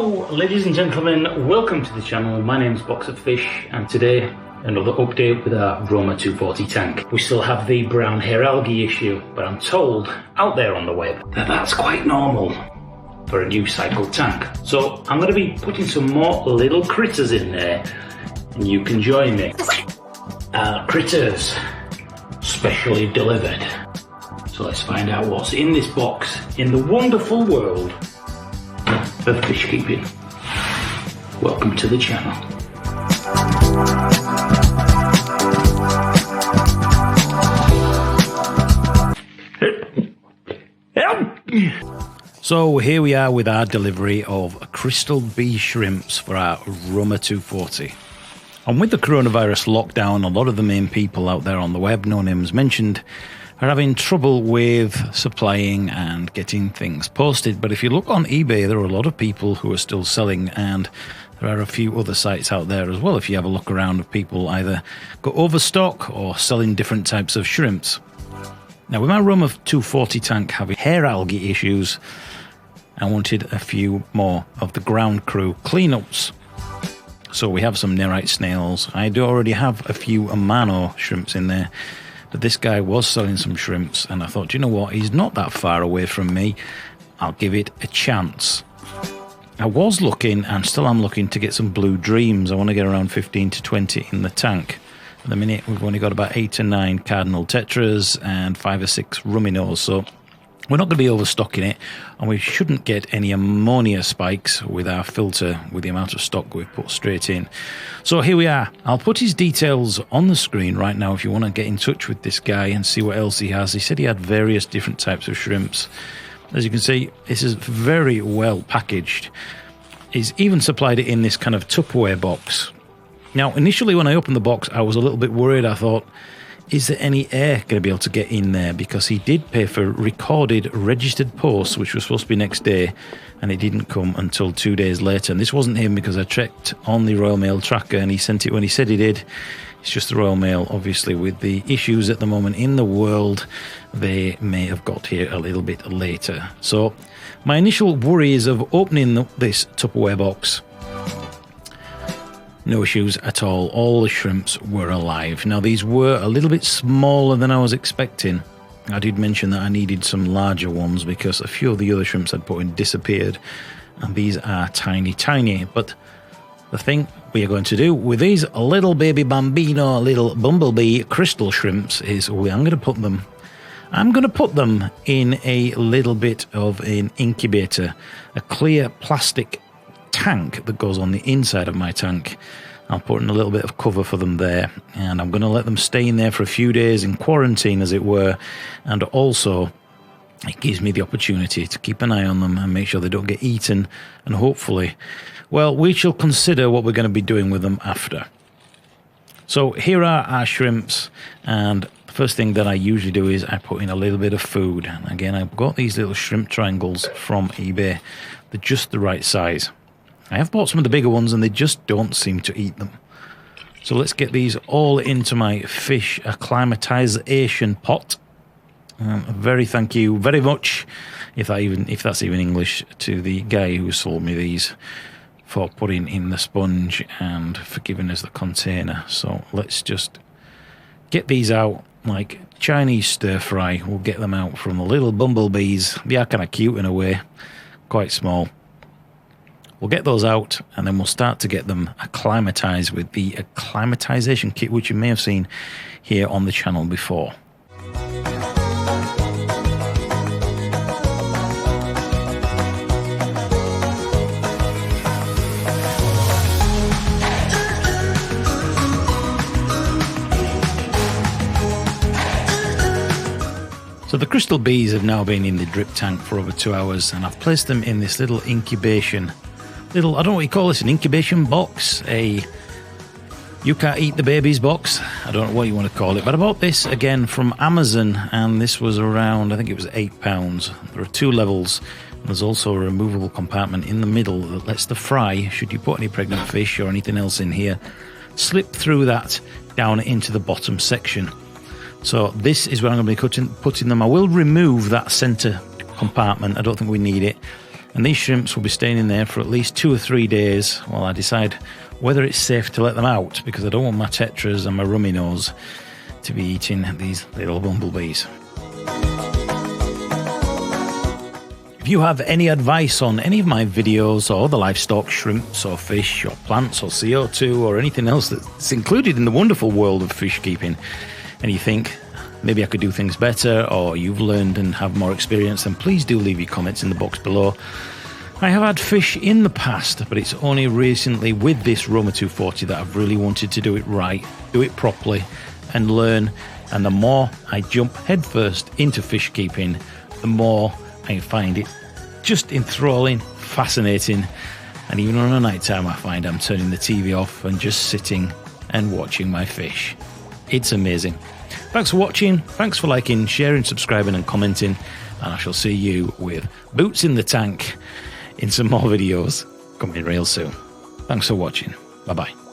Hello ladies and gentlemen, welcome to the channel. My name's Box of Fish, and today another update with our ROMA 240 tank. We still have the brown hair algae issue, but I'm told out there on the web that that's quite normal for a new cycle tank. So I'm going to be putting some more little critters in there, and you can join me. Critters, specially delivered. So let's find out what's in this box in the wonderful world of fish keeping. Welcome to the channel. So here we are with our delivery of crystal bee shrimps for our ROMA 240. And with the coronavirus lockdown, a lot of the main people out there on the web, no names mentioned, are having trouble with supplying and getting things posted. But if you look on eBay, there are a lot of people who are still selling, and there are a few other sites out there as well if you have a look around of people either got overstock or selling different types of shrimps. Now with my ROMA 240 tank having hair algae issues, I wanted a few more of the ground crew cleanups. So we have some Nerite snails. I do already have a few AMANO shrimps in there. But this guy was selling some shrimps, and I thought, you know what, he's not that far away from me. I'll give it a chance. I was looking, and still am looking, to get some blue dreams. I want to get around 15 to 20 in the tank. At the minute, we've only got about 8 to 9 Cardinal Tetras and 5 or 6 Rummy Nose, so we're not going to be overstocking it, and we shouldn't get any ammonia spikes with our filter with the amount of stock we've put straight in. So here we are. I'll put his details on the screen right now if you want to get in touch with this guy and see what else he has. He said he had various different types of shrimps. As you can see, this is very well packaged. He's even supplied it in this kind of Tupperware box. Now, initially when I opened the box, I was a little bit worried. I thought, is there any air going to be able to get in there? Because he did pay for recorded registered post, which was supposed to be next day, and it didn't come until 2 days later. And this wasn't him, because I checked on the Royal Mail tracker and he sent it when he said he did. It's just the Royal Mail. Obviously, with the issues at the moment in the world, they may have got here a little bit later. So my initial worries of opening this Tupperware box, no issues at all. All the shrimps were alive. Now, these were a little bit smaller than I was expecting. I did mention that I needed some larger ones because a few of the other shrimps I'd put in disappeared. And these are tiny, tiny. But the thing we are going to do with these little baby bambino, little bumblebee crystal shrimps is I'm going to put them in a little bit of an incubator, a clear plastic tank that goes on the inside of my tank. I'll put in a little bit of cover for them there, and I'm going to let them stay in there for a few days in quarantine, as it were, and also it gives me the opportunity to keep an eye on them and make sure they don't get eaten, and hopefully, well, we shall consider what we're going to be doing with them after. So here are our shrimps, and the first thing that I usually do is I put in a little bit of food. And again, I've got these little shrimp triangles from eBay. They're just the right size. I have bought some of the bigger ones and they just don't seem to eat them. So let's get these all into my fish acclimatization pot. Thank you very much, if that's even English, to the guy who sold me these, for putting in the sponge and for giving us the container. So let's just get these out like Chinese stir fry. We'll get them out from the little bumblebees. They are kind of cute in a way, quite small. We'll get those out, and then we'll start to get them acclimatized with the acclimatization kit, which you may have seen here on the channel before. So the crystal bees have now been in the drip tank for over 2 hours, and I've placed them in this little incubation, I don't know what you call this, an incubation box, a you can't eat the babies box, I don't know what you want to call it, but I bought this again from Amazon, and this was around, I think it was £8. There are 2 levels. There's also a removable compartment in the middle that lets the fry, should you put any pregnant fish or anything else in here, slip through that down into the bottom section. So this is where I'm going to be putting them. I will remove that center compartment. I don't think we need it. And these shrimps will be staying in there for at least 2 or 3 days while I decide whether it's safe to let them out, because I don't want my tetras and my rummy nose to be eating these little bumblebees. If you have any advice on any of my videos or the livestock, shrimps or fish or plants or CO2 or anything else that's included in the wonderful world of fish keeping, and you think maybe I could do things better, or you've learned and have more experience, then please do leave your comments in the box below. I have had fish in the past, but it's only recently with this ROMA 240 that I've really wanted to do it right, do it properly and learn. And the more I jump headfirst into fish keeping, the more I find it just enthralling, fascinating. And even on a night time, I find I'm turning the TV off and just sitting and watching my fish. It's amazing. Thanks for watching, thanks for liking, sharing, subscribing and commenting, and I shall see you with boots in the tank in some more videos coming real soon. Thanks for watching. Bye bye.